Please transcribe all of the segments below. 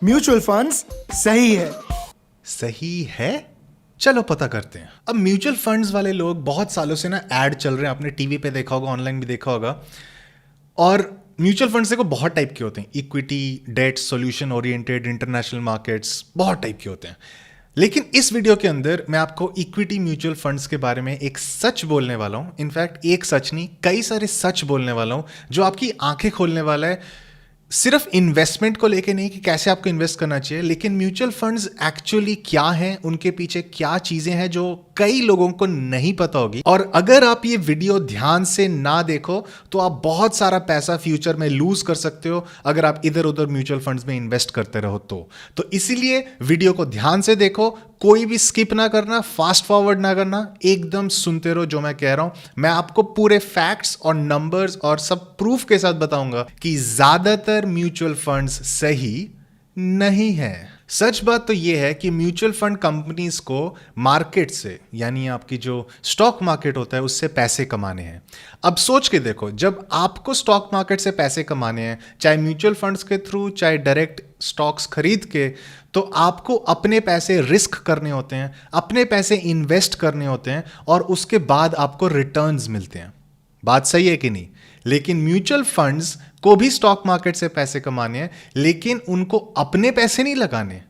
Mutual funds सही है। सही है? चलो पता करते हैं। अब म्यूचुअल फंड्स वाले लोग बहुत सालों से ना ऐड चल रहे हैं, आपने टीवी पे देखा होगा, ऑनलाइन भी देखा होगा। और म्यूचुअल फंड्स देखो बहुत टाइप के होते हैं, equity, debt, solution oriented, international markets, बहुत टाइप के होते हैं। लेकिन इस वीडियो के अंदर मैं आपको इक्विटी म्यूचुअल फंड्स के बारे में एक सच बोलने वाला हूं। इनफैक्ट एक सच नहीं, कई सारे सच बोलने वाला हूं जो आपकी आंखें खोलने वाला है। सिर्फ इन्वेस्टमेंट को लेके नहीं कि कैसे आपको इन्वेस्ट करना चाहिए, लेकिन म्यूचुअल फंड्स एक्चुअली क्या हैं, उनके पीछे क्या चीजें हैं जो कई लोगों को नहीं पता होगी। और अगर आप ये वीडियो ध्यान से ना देखो तो आप बहुत सारा पैसा फ्यूचर में लूज कर सकते हो अगर आप इधर उधर म्यूचुअल फंड्स में इन्वेस्ट करते रहो तो इसीलिए वीडियो को ध्यान से देखो, कोई भी स्किप ना करना, फास्ट फॉरवर्ड ना करना, एकदम सुनते रहो जो मैं कह रहा हूं। मैं आपको पूरे फैक्ट्स और नंबर्स और सब प्रूफ के साथ बताऊंगा कि ज्यादातर म्यूचुअल फंड्स सही नहीं है। सच बात तो यह है कि म्यूचुअल फंड कंपनीज को मार्केट से, यानी आपकी जो स्टॉक मार्केट होता है, उससे पैसे कमाने हैं। अब सोच के देखो, जब आपको स्टॉक मार्केट से पैसे कमाने हैं, चाहे म्यूचुअल फंड्स के थ्रू, चाहे डायरेक्ट स्टॉक्स खरीद के, तो आपको अपने पैसे रिस्क करने होते हैं, अपने पैसे इन्वेस्ट करने होते हैं और उसके बाद आपको रिटर्न्स मिलते हैं। बात सही है कि नहीं? लेकिन म्यूचुअल फंड्स को भी स्टॉक मार्केट से पैसे कमाने हैं, लेकिन उनको अपने पैसे नहीं लगाने,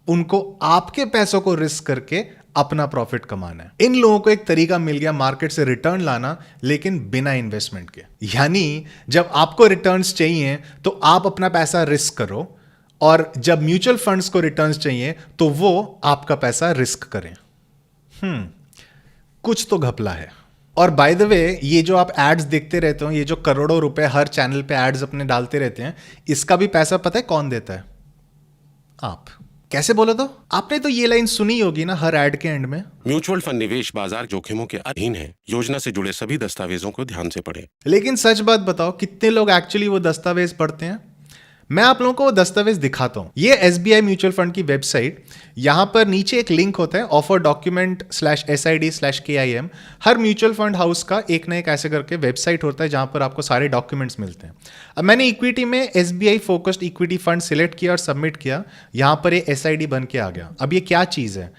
उनको आपके पैसों को रिस्क करके अपना प्रॉफिट कमाना है। इन लोगों को एक तरीका मिल गया मार्केट से रिटर्न लाना, लेकिन बिना इन्वेस्टमेंट के। यानी जब आपको रिटर्न्स चाहिए तो आप अपना पैसा रिस्क करो, और जब म्यूचुअल फंड्स को रिटर्न्स चाहिए तो वो आपका पैसा रिस्क करें। कुछ तो घपला है। और बाय द वे, ये जो आप एड्स देखते रहते हो, ये जो करोड़ों रुपए हर चैनल पे एड्स अपने डालते रहते हैं, इसका भी पैसा पता है कौन देता है? आप। कैसे बोलो तो? आपने तो ये लाइन सुनी होगी ना हर एड के एंड में, म्यूचुअल फंड निवेश बाजार जोखिमों के अधीन है, योजना से जुड़े सभी दस्तावेजों को ध्यान से पढ़ें। लेकिन सच बात बताओ, कितने लोग एक्चुअली वो दस्तावेज पढ़ते हैं? मैं आप लोगों को वो दस्तावेज दिखाता हूं। ये एसबीआई म्यूचुअल फंड की वेबसाइट, यहां पर नीचे एक लिंक होता है, ऑफर डॉक्यूमेंट /SID/KIM। हर म्यूचुअल फंड हाउस का एक ना एक ऐसे करके वेबसाइट होता है जहां पर आपको सारे डॉक्यूमेंट्स मिलते हैं। अब मैंने इक्विटी में SBI focused equity fund select किया और सबमिट किया, यहां पर ये SID बन के आ गया। अब ये क्या चीज है?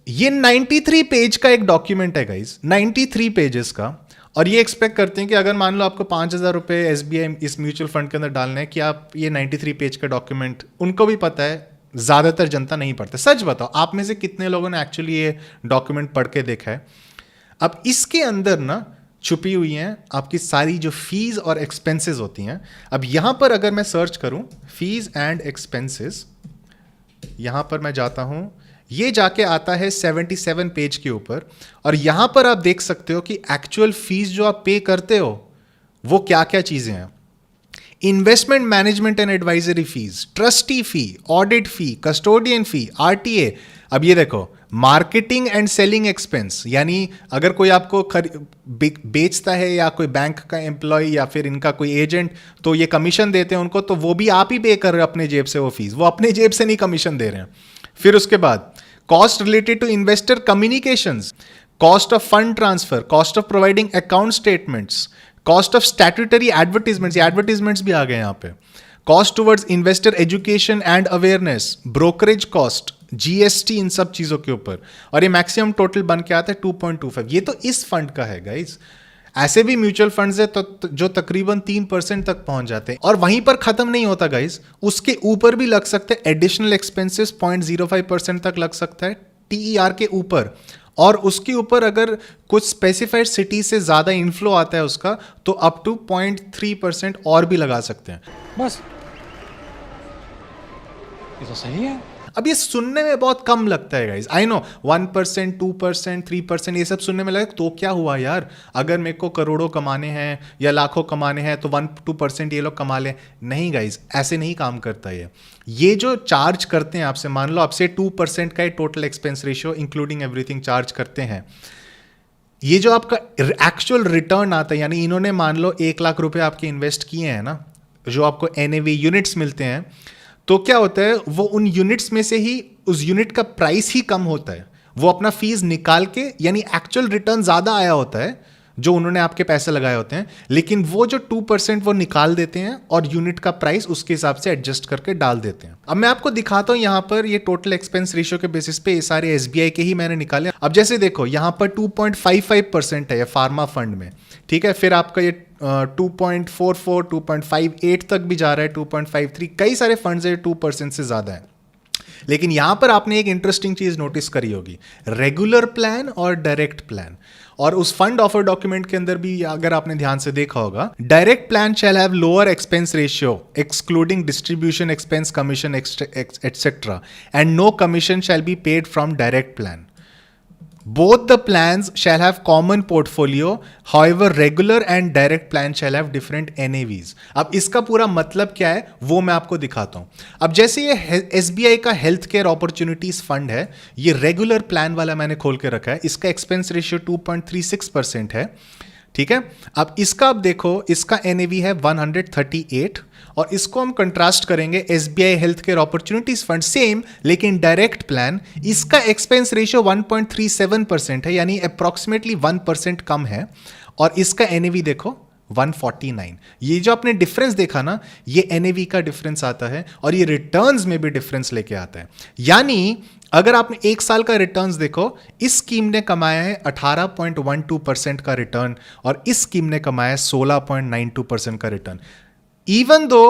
ये 93 पेज का एक डॉक्यूमेंट है गाइज, 93 पेजेस का। और ये एक्सपेक्ट करते हैं कि अगर मान लो आपको 5,000 रुपए एसबीआई इस म्यूचुअल फंड के अंदर डालने हैं, कि आप ये 93 पेज का डॉक्यूमेंट, उनको भी पता है, ज्यादातर जनता नहीं पढ़ता। सच बताओ, आप में से कितने लोगों ने एक्चुअली ये डॉक्यूमेंट पढ़ के देखा है? अब इसके अंदर ना छुपी हुई हैं आपकी सारी जो फीस और एक्सपेंसेस होती हैं। अब यहां पर अगर मैं सर्च करूं फीस एंड एक्सपेंसेस, यहां पर मैं जाता हूं, ये जाके आता है 77 पेज के ऊपर। और यहां पर आप देख सकते हो कि एक्चुअल फीस जो आप पे करते हो वो क्या क्या चीजें हैं। Investment management and advisory fees, trustee fee, audit fee, custodian fee, RTA। अब ये देखो, मार्केटिंग एंड सेलिंग एक्सपेंस, यानी अगर कोई आपको बेचता है या कोई बैंक का एम्प्लॉय या फिर इनका कोई एजेंट, तो ये कमीशन देते हैं उनको, तो वो भी आप ही पे कर रहे हो अपने जेब से वो फीस, वो अपने जेब से नहीं कमीशन दे रहे हैं। फिर उसके बाद cost related to investor communications, cost of fund transfer, cost of providing account statements, cost of statutory advertisements, ये एडवर्टीजमेंट्स भी आ गए यहां पे, cost towards investor education and awareness, brokerage cost, GST, इन सब चीजों के ऊपर। और ये मैक्सिमम टोटल बन के आता है 2.25। ये तो इस फंड का है गाइज। ऐसे भी म्यूचुअल फंड्स है तो जो तकरीबन 3% तक पहुंच जाते हैं। और वहीं पर खत्म नहीं होता गाइज, उसके ऊपर भी लग सकते हैं एडिशनल एक्सपेंसेस, 0.05% तक लग सकता है TER के ऊपर। और उसके ऊपर अगर कुछ स्पेसिफाइड सिटी से ज्यादा इनफ्लो आता है उसका, तो अप टू 0.3% और भी लगा सकते हैं। बस ये तो सही है। अब ये सुनने में बहुत कम लगता है गाइज, आई नो, 1%, 2%, 3%, ये सब सुनने में लगे तो क्या हुआ यार, अगर मेरे को करोड़ों कमाने हैं या लाखों कमाने हैं तो 1-2% ये लोग कमा लें। नहीं गाइज, ऐसे नहीं काम करता ये जो चार्ज करते हैं आपसे, मान लो आपसे 2% का total expense ratio including everything charge करते हैं, ये जो आपका एक्चुअल रिटर्न आता है, यानी इन्होंने मान लो 1 लाख रुपए आपके इन्वेस्ट किए हैं ना, जो आपको NAV यूनिट्स मिलते हैं, तो क्या होता है, वो उन यूनिट्स में से ही उस यूनिट का प्राइस ही कम होता है, वो अपना फीस निकाल के, यानी एक्चुअल रिटर्न ज्यादा आया होता है, जो उन्होंने आपके पैसे लगाए होते हैं, लेकिन वो जो 2% वो निकाल देते हैं और यूनिट का प्राइस उसके हिसाब से एडजस्ट करके डाल देते हैं। अब मैं आपको दिखाता हूं यहां पर ये टोटल एक्सपेंस रेशियो के बेसिस पे ये सारे एसबीआई के ही मैंने निकाले। अब जैसे देखो यहां पर 2.55% है ये फार्मा फंड में, ठीक है, फिर आपका ये 2.44 2.58 तक भी जा रहा है, 2.53, कई सारे फंड्स है 2% से ज्यादा है। लेकिन यहां पर आपने एक इंटरेस्टिंग चीज नोटिस करी होगी, रेगुलर प्लान और डायरेक्ट प्लान। और उस फंड ऑफर डॉक्यूमेंट के अंदर भी अगर आपने ध्यान से देखा होगा, direct plan shall have lower expense ratio excluding distribution expense commission etcetera and no commission shall be paid from direct plan. Both the plans shall have common portfolio, however regular and direct plan shall have different NAVs। अब इसका पूरा मतलब क्या है वो मैं आपको दिखाता हूं। अब जैसे ये SBI का हेल्थ केयर अपॉर्चुनिटीज फंड है, ये रेगुलर प्लान वाला मैंने खोल के रखा है, इसका एक्सपेंस रेशियो 2.36% है, ठीक है। अब इसका आप देखो, इसका NAV है 138 और इसको हम कंट्रास्ट करेंगे SBI health care opportunities fund, same लेकिन डायरेक्ट प्लान, इसका एक्सपेंस रेशियो 1.37% है, यानी अप्रॉक्सीमेटली 1% कम है, और इसका NAV देखो 149। ये जो आपने डिफरेंस देखा ना, ये NAV का डिफरेंस आता है और ये रिटर्न्स में भी डिफरेंस लेके आता है। यानी अगर आपने एक साल का रिटर्न्स देखो, इस स्कीम ने कमाया है 18.12% का रिटर्न और इस स्कीम ने कमाया है 16.92% का रिटर्न। इवन दो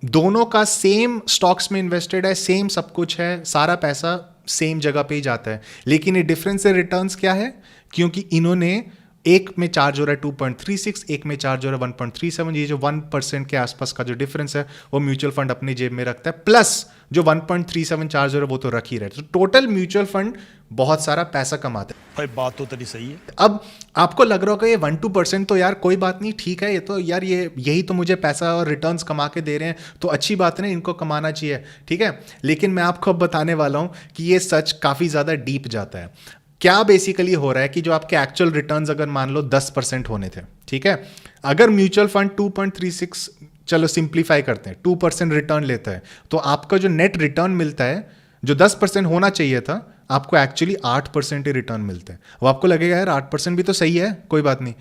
दोनों का सेम स्टॉक्स में इन्वेस्टेड है, सेम सब कुछ है, सारा पैसा सेम जगह पे ही जाता है, लेकिन ये डिफरेंस है रिटर्न्स क्या है, क्योंकि इन्होंने एक में चार्ज हो रहा है 2.36, एक में चार्ज हो रहा है 1.37। ये जो 1% के आसपास का जो डिफरेंस है वो म्यूचुअल फंड अपनी जेब में रखता है, प्लस जो 1.37 चार्ज हो रहा है वो तो रख ही रहे। तो टोटल म्यूचुअल फंड बहुत सारा पैसा कमाते हैं। भाई बात तो तेरी सही है। अब आपको लग रहा होगा ये 1-2% तो यार कोई बात नहीं, ठीक है, ये तो यार यही तो मुझे पैसा और रिटर्न्स कमा के दे रहे हैं, तो अच्छी बात है ना, इनको कमाना चाहिए, ठीक है। लेकिन मैं आपको अब बताने वाला हूं कि ये सच काफी ज्यादा डीप जाता है। क्या बेसिकली हो रहा है कि जो आपके एक्चुअल रिटर्न्स अगर मान लो 10% होने थे, ठीक है, अगर म्यूचुअल फंड 2.36, चलो सिंप्लीफाई करते हैं, 2% रिटर्न लेता है, तो आपका जो नेट रिटर्न मिलता है, जो 10% होना चाहिए था, आपको एक्चुअली 8% ही रिटर्न मिलता है। वो आपको लगेगा यार 8% भी तो सही है, कोई बात नहीं।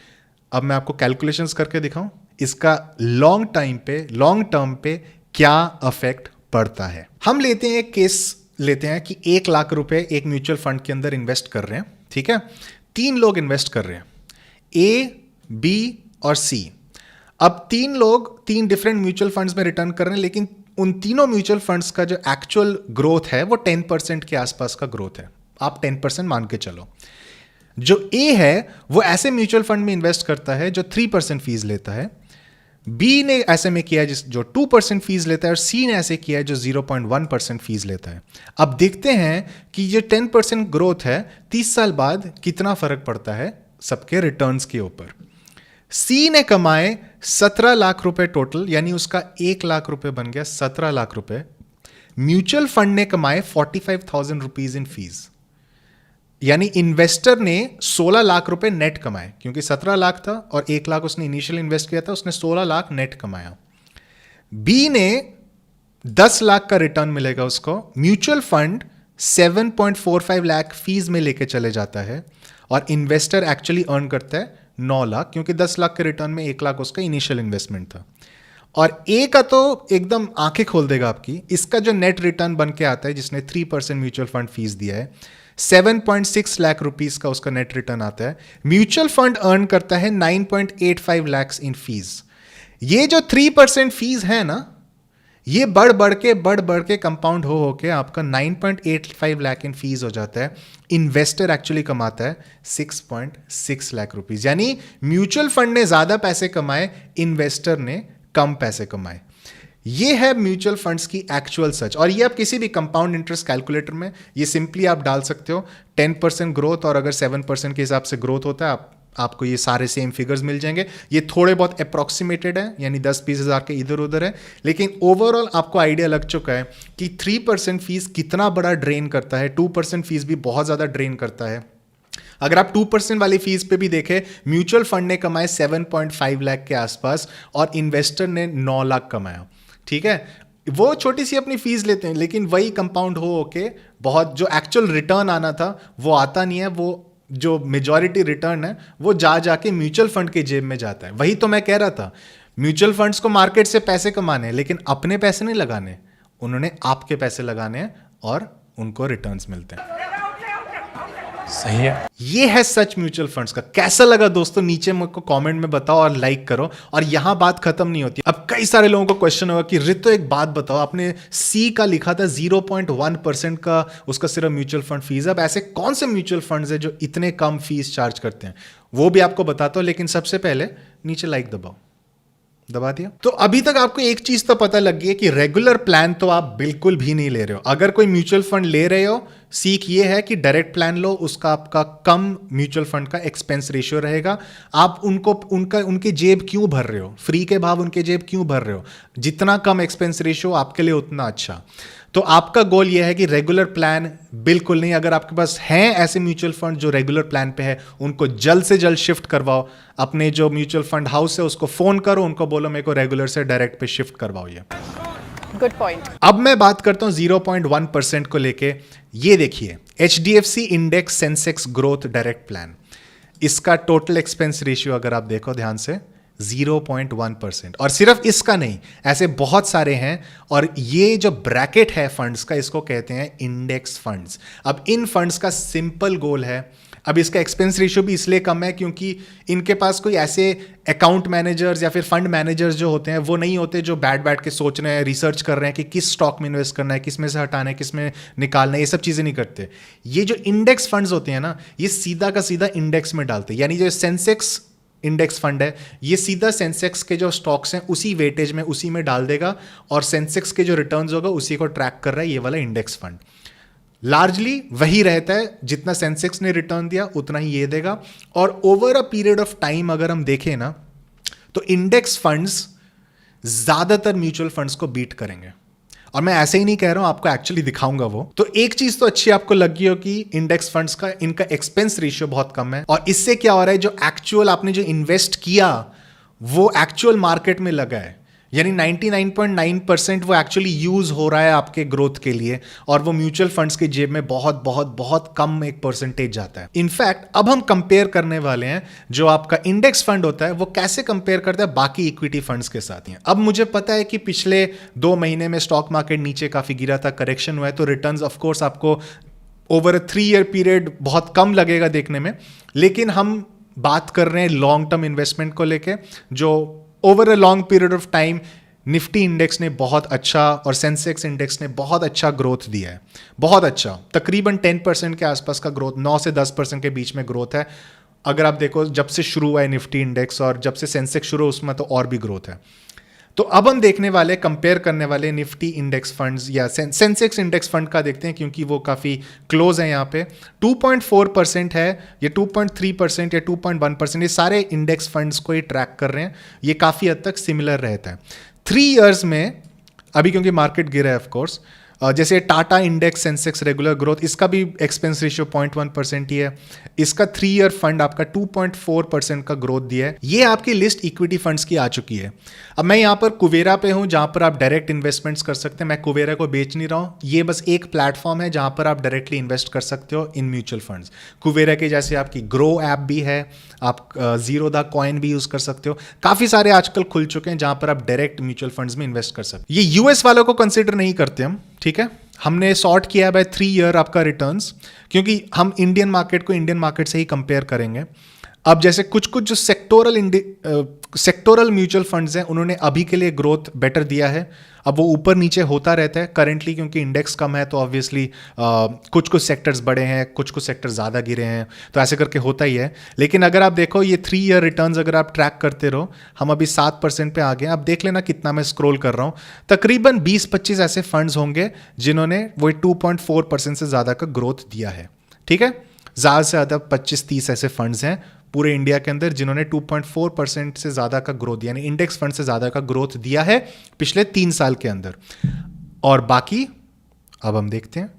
अब मैं आपको कैलकुलेशंस करके दिखाऊं इसका लॉन्ग टर्म पे क्या अफेक्ट पड़ता है। हम लेते हैं एक केस लेते हैं कि 1 लाख रुपए एक म्यूचुअल फंड के अंदर इन्वेस्ट कर रहे हैं, ठीक है, 3 लोग इन्वेस्ट कर रहे हैं, A, B और C। अब 3 लोग 3 डिफरेंट म्यूचुअल फंड्स में रिटर्न कर रहे हैं, लेकिन उन तीनों म्यूचुअल फंड्स का जो एक्चुअल ग्रोथ है वो 10% के आसपास का ग्रोथ है। आप 10% मान के चलो। जो A है वो ऐसे म्यूचुअल फंड में इन्वेस्ट करता है जो 3% फीस लेता है, B ने ऐसे में किया है जो 2% फीस लेता है, और C ने ऐसे किया है जो 0.1% फीस लेता है। अब देखते हैं कि ये 10% ग्रोथ है 30 साल बाद कितना फर्क पड़ता है सबके रिटर्न्स के ऊपर। C ने कमाए 17 लाख रुपए टोटल, यानी उसका 1 लाख रुपए बन गया 17 लाख रुपए। म्यूचुअल फंड ने कमाए 45,000 रुपीज इन फीस, यानी इन्वेस्टर ने 16 लाख रुपए नेट कमाए, क्योंकि 17 लाख था और 1 लाख उसने इनिशियल इन्वेस्ट किया था, उसने 16 लाख नेट कमाया। बी ने 10 लाख का रिटर्न मिलेगा उसको, म्यूचुअल फंड 7.45 लाख फीस में लेके चले जाता है और इन्वेस्टर एक्चुअली अर्न करता है 9 लाख, क्योंकि 10 लाख के रिटर्न में 1 लाख उसका इनिशियल इन्वेस्टमेंट था। और ए का तो एकदम आंखें खोल देगा आपकी, इसका जो नेट रिटर्न बन के आता है, जिसने 3% म्यूचुअल फंड फीस दिया है, 7.6 लाख रुपीस का उसका नेट रिटर्न आता है। म्यूचुअल फंड अर्न करता है 9.85 लाख इन फीस। ये जो 3% फीस है ना, ये बढ़ बढ़ के कंपाउंड हो के आपका 9.85 लाख इन फीस हो जाता है। इन्वेस्टर एक्चुअली कमाता है 6.6 लाख रुपीस, यानी म्यूचुअल फंड ने ज्यादा पैसे कमाए, इन्वेस्टर ने कम पैसे कमाए। ये है म्यूचुअल फंड्स की एक्चुअल सच। और ये आप किसी भी कंपाउंड इंटरेस्ट कैलकुलेटर में ये सिंपली आप डाल सकते हो, 10% ग्रोथ और अगर 7% के हिसाब से ग्रोथ होता है, आपको ये सारे सेम फिगर्स मिल जाएंगे। ये थोड़े बहुत अप्रॉक्सीमेटेड है, यानी 10-20 हज़ार के इधर उधर है, लेकिन ओवरऑल आपको आइडिया लग चुका है कि 3% फीस कितना बड़ा ड्रेन करता है, 2% फीस भी बहुत ज़्यादा ड्रेन करता है। अगर आप 2% वाली फीस पे भी देखें, म्यूचुअल फंड ने कमाए 7.5 लाख के आसपास और इन्वेस्टर ने 9 लाख कमाया, ठीक है। वो छोटी सी अपनी फीस लेते हैं, लेकिन वही कंपाउंड हो के बहुत जो एक्चुअल रिटर्न आना था वो आता नहीं है, वो जो मेजॉरिटी रिटर्न है वो जाके म्यूचुअल फंड के जेब में जाता है। वही तो मैं कह रहा था, म्यूचुअल फंड्स को मार्केट से पैसे कमाने हैं, लेकिन अपने पैसे नहीं लगाने, उन्होंने आपके पैसे लगाने हैं और उनको रिटर्न्स मिलते हैं। सही है। ये है सच म्यूचुअल फंड्स का। कैसा लगा दोस्तों, नीचे मुझको कमेंट में बताओ और लाइक करो। और यहां बात खत्म नहीं होती। अब कई सारे लोगों को क्वेश्चन होगा कि रितो एक बात बताओ, आपने सी का लिखा था 0.1% का उसका सिर्फ म्यूचुअल फंड फीस। अब ऐसे कौन से म्यूचुअल फंड्स है जो इतने कम फीस चार्ज करते हैं, वो भी आपको बताता हूं। लेकिन सबसे पहले नीचे लाइक दबाओ, दबा दिया। तो अभी तक आपको एक चीज तो पता लग गई है कि रेगुलर प्लान तो आप बिल्कुल भी नहीं ले रहे हो। अगर कोई म्यूचुअल फंड ले रहे हो, सीख ये है कि डायरेक्ट प्लान लो, उसका आपका कम म्यूचुअल फंड का एक्सपेंस रेशियो रहेगा। आप उनके जेब क्यों भर रहे हो, फ्री के भाव उनके जेब क्यों भर रहे हो? जितना कम एक्सपेंस रेशियो आपके लिए उतना अच्छा। तो आपका गोल यह है कि रेगुलर प्लान बिल्कुल नहीं। अगर आपके पास हैं ऐसे म्यूचुअल फंड जो रेगुलर प्लान पे है, उनको जल्द से जल्द शिफ्ट करवाओ। अपने जो म्यूचुअल फंड हाउस है उसको फोन करो, उनको बोलो मेरे को रेगुलर से डायरेक्ट पे शिफ्ट करवाओ। ये गुड पॉइंट। अब मैं बात करता हूं 0.1% को लेके। ये देखिए, HDFC index Sensex growth direct plan, इसका टोटल एक्सपेंस रेशियो अगर आप देखो ध्यान से 0.1%। और सिर्फ इसका नहीं, ऐसे बहुत सारे हैं। और ये जो ब्रैकेट है फंड्स का, इसको कहते हैं इंडेक्स फंड्स। अब इन फंड्स का सिंपल गोल है, अब इसका एक्सपेंस रेशियो भी इसलिए कम है क्योंकि इनके पास कोई ऐसे अकाउंट मैनेजर्स या फिर फंड मैनेजर्स जो होते हैं वो नहीं होते जो बैठ के सोच रहे हैं, रिसर्च कर रहे हैं कि किस स्टॉक में इन्वेस्ट करना है, किस में से हटाना है, किस में निकालना है। ये सब चीज़ें नहीं करते। ये जो इंडेक्स फंड्स होते हैं ना, ये सीधा का सीधा इंडेक्स में डालते हैं। यानी जो सेंसेक्स इंडेक्स फंड है, ये सीधा सेंसेक्स के जो स्टॉक्स हैं उसी वेटेज में, उसी में डाल देगा, और सेंसेक्स के जो रिटर्न्स होगा उसी को ट्रैक कर रहा है ये वाला इंडेक्स फंड। लार्जली वही रहता है, जितना सेंसेक्स ने रिटर्न दिया उतना ही ये देगा। और over a period of time अगर हम देखें ना, तो इंडेक्स फंड्स ज्यादातर म्यूचुअल फंड्स को बीट करेंगे। और मैं ऐसे ही नहीं कह रहा हूं, आपको एक्चुअली दिखाऊंगा वो। तो एक चीज तो अच्छी आपको लगी हो कि इंडेक्स फंड्स का इनका एक्सपेंस रेशियो बहुत कम है। और इससे क्या हो रहा है, जो एक्चुअल आपने जो इन्वेस्ट किया वो एक्चुअल मार्केट में लगा है। यानी 99.9% वो एक्चुअली यूज हो रहा है आपके ग्रोथ के लिए, और वो म्यूचुअल फंड्स के जेब में बहुत बहुत बहुत कम एक परसेंटेज जाता है। इनफैक्ट अब हम कंपेयर करने वाले हैं जो आपका इंडेक्स फंड होता है वो कैसे कंपेयर करता है बाकी इक्विटी फंड्स के साथ। अब मुझे पता है कि पिछले 2 महीने में स्टॉक मार्केट नीचे काफी गिरा था, करेक्शन हुआ है, तो रिटर्न्स ऑफ कोर्स आपको ओवर अ 3 ईयर पीरियड बहुत कम लगेगा देखने में। लेकिन हम बात कर रहे हैं लॉन्ग टर्म इन्वेस्टमेंट को लेके, जो over a long period of time Nifty index ने बहुत अच्छा और सेंसेक्स इंडेक्स ने बहुत अच्छा ग्रोथ दिया है। बहुत अच्छा, तकरीबन 10% के आसपास का ग्रोथ, 9 से 10% के बीच में ग्रोथ है। अगर आप देखो जब से शुरू हुआ है निफ्टी इंडेक्स और जब से सेंसेक्स शुरू, उसमें तो और भी ग्रोथ है। तो अब हम देखने वाले, कंपेयर करने वाले निफ्टी इंडेक्स फंड्स या सेंसेक्स इंडेक्स फंड का देखते हैं, क्योंकि वो काफ़ी क्लोज है। यहाँ पे 2.4% है, ये 2.3% या 2.1%, ये सारे इंडेक्स फंड्स को ही ट्रैक कर रहे हैं। ये काफ़ी हद तक सिमिलर रहता है 3 इयर्स में। अभी क्योंकि मार्केट गिरा है ऑफ कोर्स, जैसे Tata index Sensex regular growth, इसका भी एक्सपेंस रेशियो 0.1% ही है। इसका 3 ईयर फंड आपका 2.4% का ग्रोथ दिया है। ये आपकी लिस्ट इक्विटी फंड्स की आ चुकी है। अब मैं यहाँ पर कुवेरा पे हूँ जहाँ पर आप डायरेक्ट इन्वेस्टमेंट्स कर सकते हैं। मैं कुवेरा को बेच नहीं रहा हूँ, ये बस एक प्लेटफॉर्म है जहाँ पर आप डायरेक्टली इन्वेस्ट कर सकते हो इन म्यूचुअल फंड्स। कुवेरा के जैसे आपकी ग्रो ऐप भी है, आप जीरोधा कॉइन भी यूज कर सकते हो। काफ़ी सारे आजकल खुल चुके हैं जहाँ पर आप डायरेक्ट म्यूचुअल फंड्स में इन्वेस्ट कर सकते हो। ये यूएस वालों को कंसिडर नहीं करते हम, ठीक है। हमने सॉर्ट किया है बाय 3 ईयर आपका रिटर्न्स, क्योंकि हम इंडियन मार्केट को इंडियन मार्केट से ही कंपेयर करेंगे। अब जैसे कुछ जो सेक्टोरल म्यूचुअल फंड्स हैं, उन्होंने अभी के लिए ग्रोथ बेटर दिया है। अब वो ऊपर नीचे होता रहता है करेंटली, क्योंकि इंडेक्स कम है तो ऑब्वियसली कुछ सेक्टर्स बड़े हैं, कुछ सेक्टर ज़्यादा गिरे हैं, तो ऐसे करके होता ही है। लेकिन अगर आप देखो ये 3 ईयर रिटर्न्स अगर आप ट्रैक करते रहो, हम अभी 7% पे आ गए। अब देख लेना कितना मैं स्क्रॉल कर रहा हूँ, तकरीबन 20-25 ऐसे फंड्स होंगे जिन्होंने वही 2.4% से ज़्यादा का ग्रोथ दिया है, ठीक है। ज़्यादा से ज़्यादा 25-30 ऐसे फंड्स हैं पूरे इंडिया के अंदर जिन्होंने 2.4% से ज़्यादा का ग्रोथ, यानी इंडेक्स फंड से ज़्यादा का ग्रोथ दिया है पिछले 3 साल के अंदर। और बाकी अब हम देखते हैं,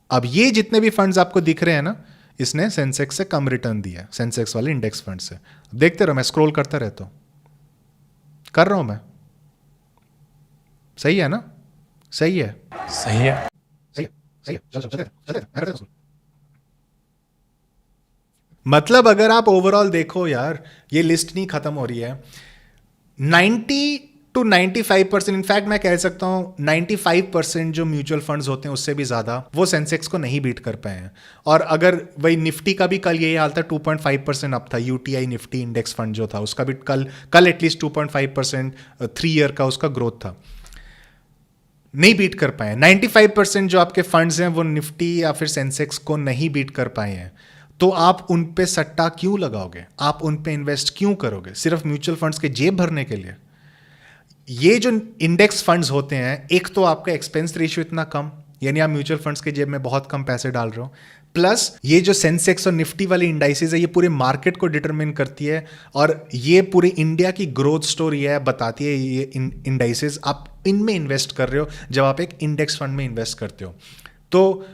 अब ये जितने भी फंड्स आपको दिख रहे हैं ना, इसने सेंसेक्स से कम रिटर्न दिया है, सेंसेक्स वाले इंडेक्स फंड से। देखते रहो, मैं स्क्रॉल करता रहता हूँ, कर रहा हूँ मैं। सही है ना? सही है, सही है। सही है, सही है। चल मतलब अगर आप ओवरऑल देखो यार, ये लिस्ट नहीं खत्म हो रही है, 90 to 95%, इनफैक्ट मैं कह सकता हूं 95% जो म्यूचुअल फंड्स होते हैं उससे भी ज्यादा वो सेंसेक्स को नहीं बीट कर पाए हैं। और अगर वही निफ्टी का भी कल यही हाल था, 2.5% अप था। यूटीआई निफ्टी इंडेक्स फंड जो था उसका भी कल एटलीस्ट 2.5% 3 ईयर का उसका ग्रोथ था, नहीं बीट कर पाए। 95% जो आपके फंड्स हैं वो निफ्टी या फिर सेंसेक्स को नहीं बीट कर पाए हैं। तो आप उन पे सट्टा क्यों लगाओगे, आप उन पे इन्वेस्ट क्यों करोगे, सिर्फ म्यूचुअल फंड्स के जेब भरने के लिए? ये जो इंडेक्स फंड्स होते हैं, एक तो आपका एक्सपेंस रेशियो इतना कम, यानी आप म्यूचुअल फंड्स के जेब में बहुत कम पैसे डाल रहे हो, प्लस ये जो सेंसेक्स और निफ्टी वाली इंडाइसेस है ये पूरे मार्केट को डिटरमिन करती है और ये पूरे इंडिया की ग्रोथ स्टोरी है, बताती है ये इंडाइसेस। आप इनमें इन्वेस्ट कर रहे हो जब आप एक इंडेक्स फंड में इन्वेस्ट करते हो। तो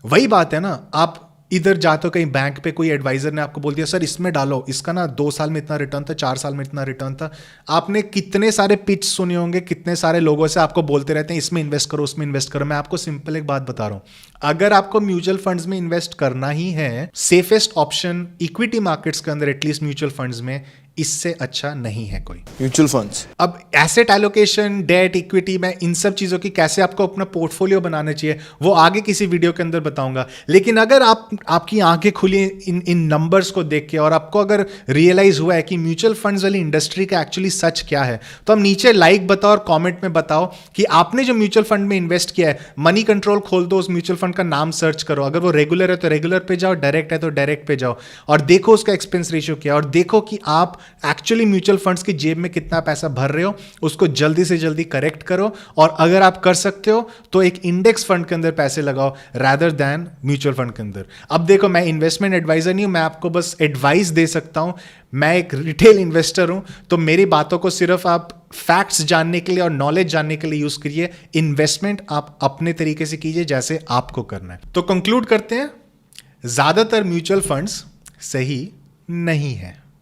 वही बात है ना, आप इधर जाते हो कहीं बैंक पे, कोई एडवाइजर ने आपको बोल दिया सर इसमें डालो, इसका ना 2 साल में इतना रिटर्न था, 4 साल में इतना रिटर्न था। आपने कितने सारे पिच सुने होंगे, कितने सारे लोगों से आपको बोलते रहते हैं इसमें इन्वेस्ट करो, उसमें इन्वेस्ट करो। मैं आपको सिंपल एक बात बता रहा हूं, अगर आपको म्यूचुअल फंड्स में इन्वेस्ट करना ही है, सेफेस्ट ऑप्शन इक्विटी मार्केट्स के अंदर, एटलीस्ट म्यूचुअल फंड्स में, इससे अच्छा नहीं है कोई म्यूचुअल फंड्स। अब एसेट एलोकेशन, डेट, इक्विटी, मैं इन सब चीज़ों की कैसे आपको अपना पोर्टफोलियो बनाना चाहिए वो आगे किसी वीडियो के अंदर बताऊंगा। लेकिन अगर आपकी आंखें खुली इन नंबर्स को देख के और आपको अगर रियलाइज हुआ है कि म्यूचुअल फंड्स वाली इंडस्ट्री का एक्चुअली सच क्या है, तो हम नीचे लाइक बताओ और कॉमेंट में बताओ कि आपने जो म्यूचुअल फंड में इन्वेस्ट किया है, मनी कंट्रोल खोल दो, उस म्यूचुअल फंड का नाम सर्च करो, अगर वो रेगुलर है तो रेगुलर पे जाओ, डायरेक्ट है तो डायरेक्ट पे जाओ और देखो उसका एक्सपेंस रेशियो क्या है, और देखो कि आप एक्चुअली म्यूचुअल फंड्स की जेब में कितना पैसा भर रहे हो, उसको जल्दी से जल्दी करेक्ट करो। और अगर आप कर सकते हो तो एक इंडेक्स फंड के अंदर पैसे लगाओ रादर देन म्यूचुअल फंड के अंदर। अब देखो, मैं इन्वेस्टमेंट एडवाइजर नहीं हूं, मैं आपको बस एडवाइस दे सकता हूं। मैं एक रिटेल इन्वेस्टर हूं, तो मेरी बातों को सिर्फ आप फैक्ट्स जानने के लिए और नॉलेज जानने के लिए यूज करिए। इन्वेस्टमेंट आप अपने तरीके से कीजिए जैसे आपको करना है। तो कंक्लूड करते हैं, ज्यादातर म्यूचुअल फंड्स सही नहीं है।